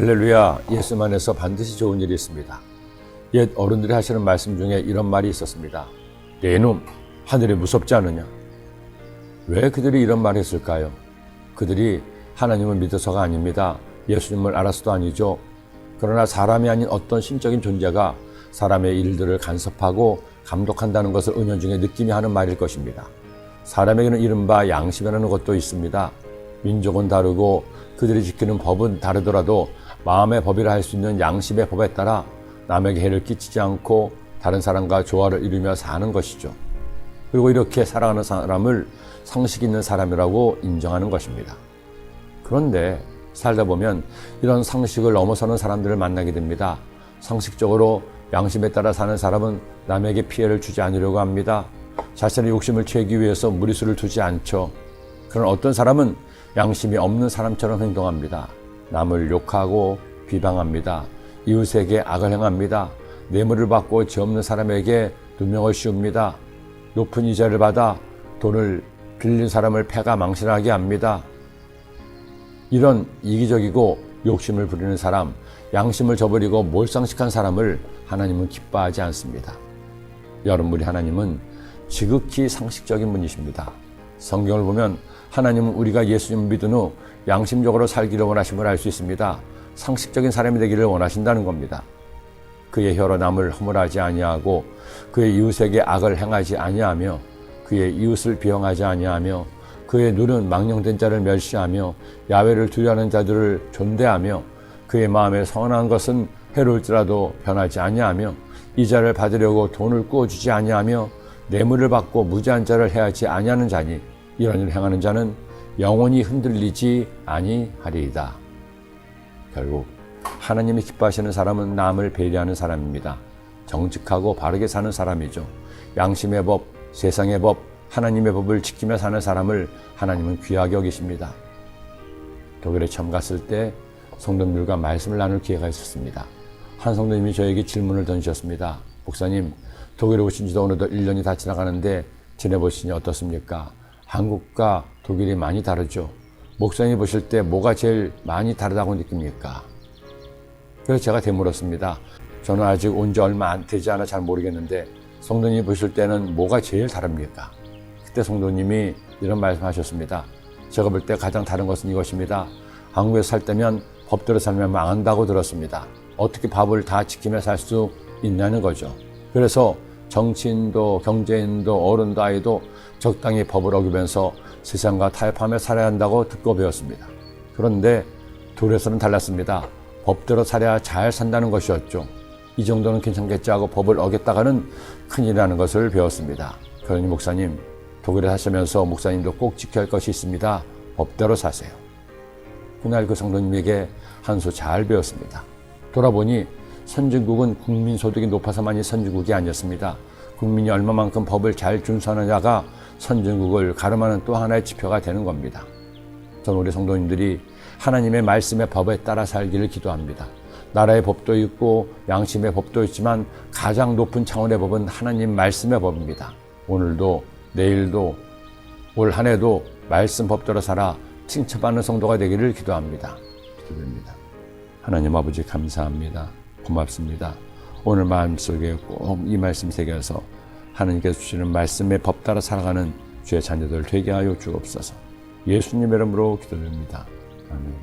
할렐루야, 예수 안에서 반드시 좋은 일이 있습니다. 옛 어른들이 하시는 말씀 중에 이런 말이 있었습니다. 네 놈, 하늘이 무섭지 않느냐? 왜 그들이 이런 말을 했을까요? 그들이 하나님을 믿어서가 아닙니다. 예수님을 알아서도 아니죠. 그러나 사람이 아닌 어떤 신적인 존재가 사람의 일들을 간섭하고 감독한다는 것을 은연중에 느끼며 하는 말일 것입니다. 사람에게는 이른바 양심이라는 것도 있습니다. 민족은 다르고 그들이 지키는 법은 다르더라도 마음의 법이라 할 수 있는 양심의 법에 따라 남에게 해를 끼치지 않고 다른 사람과 조화를 이루며 사는 것이죠. 그리고 이렇게 살아가는 사람을 상식 있는 사람이라고 인정하는 것입니다. 그런데 살다 보면 이런 상식을 넘어서는 사람들을 만나게 됩니다. 상식적으로 양심에 따라 사는 사람은 남에게 피해를 주지 않으려고 합니다. 자신의 욕심을 채우기 위해서 무리수를 두지 않죠. 그런 어떤 사람은 양심이 없는 사람처럼 행동합니다. 남을 욕하고 비방합니다. 이웃에게 악을 행합니다. 뇌물을 받고 죄 없는 사람에게 누명을 씌웁니다. 높은 이자를 받아 돈을 빌린 사람을 패가 망신하게 합니다. 이런 이기적이고 욕심을 부리는 사람, 양심을 저버리고 몰상식한 사람을 하나님은 기뻐하지 않습니다. 여러분, 우리 하나님은 지극히 상식적인 분이십니다. 성경을 보면 하나님은 우리가 예수님을 믿은 후 양심적으로 살기를 원하심을 알 수 있습니다. 상식적인 사람이 되기를 원하신다는 겁니다. 그의 혀로 남을 허물하지 아니하고 그의 이웃에게 악을 행하지 아니하며 그의 이웃을 비방하지 아니하며 그의 눈은 망령된 자를 멸시하며 야훼를 두려워하는 자들을 존대하며 그의 마음에 선한 것은 해로울지라도 변하지 아니하며 이자를 받으려고 돈을 꾸어주지 아니하며 뇌물을 받고 무지한 자를 해하지 아니하는 자니 이런 일을 행하는 자는 영원히 흔들리지 아니하리이다. 결국 하나님이 기뻐하시는 사람은 남을 배려하는 사람입니다. 정직하고 바르게 사는 사람이죠. 양심의 법, 세상의 법, 하나님의 법을 지키며 사는 사람을 하나님은 귀하게 여기십니다. 독일에 처음 갔을 때 성도님들과 말씀을 나눌 기회가 있었습니다. 한 성도님이 저에게 질문을 던지셨습니다. 목사님, 독일에 오신 지도 어느덧 1년이 다 지나가는데 지내보시니 어떻습니까? 한국과 독일이 많이 다르죠. 목사님이 보실 때 뭐가 제일 많이 다르다고 느낍니까? 그래서 제가 되물었습니다. 저는 아직 온 지 얼마 안 되지 않아 잘 모르겠는데 성도님이 보실 때는 뭐가 제일 다릅니까? 그때 성도님이 이런 말씀하셨습니다. 제가 볼 때 가장 다른 것은 이것입니다. 한국에서 살 때면 법대로 살면 망한다고 들었습니다. 어떻게 법을 다 지키며 살 수 있냐는 거죠. 그래서 정치인도 경제인도 어른도 아이도 적당히 법을 어기면서 세상과 타협하며 살아야 한다고 듣고 배웠습니다. 그런데 둘에서는 달랐습니다. 법대로 살아야 잘 산다는 것이었죠. 이 정도는 괜찮겠지 하고 법을 어겼다가는 큰일이라는 것을 배웠습니다. 그러니 목사님, 독일에 사시면서 목사님도 꼭 지켜야 할 것이 있습니다. 법대로 사세요. 그날 그 성도님에게 한 수 잘 배웠습니다. 돌아보니 선진국은 국민 소득이 높아서만이 선진국이 아니었습니다. 국민이 얼마만큼 법을 잘 준수하느냐가 선진국을 가름하는 또 하나의 지표가 되는 겁니다. 저는 우리 성도님들이 하나님의 말씀의 법에 따라 살기를 기도합니다. 나라의 법도 있고 양심의 법도 있지만 가장 높은 차원의 법은 하나님 말씀의 법입니다. 오늘도 내일도 올 한 해도 말씀 법대로 살아 칭찬받는 성도가 되기를 기도합니다. 기도드립니다. 하나님 아버지 감사합니다. 고맙습니다. 오늘 마음속에 꼭 이 말씀 새겨서 하나님께서 주시는 말씀의 법 따라 살아가는 주의 자녀들 되게 하여 주옵소서. 예수님의 이름으로 기도드립니다. 아멘.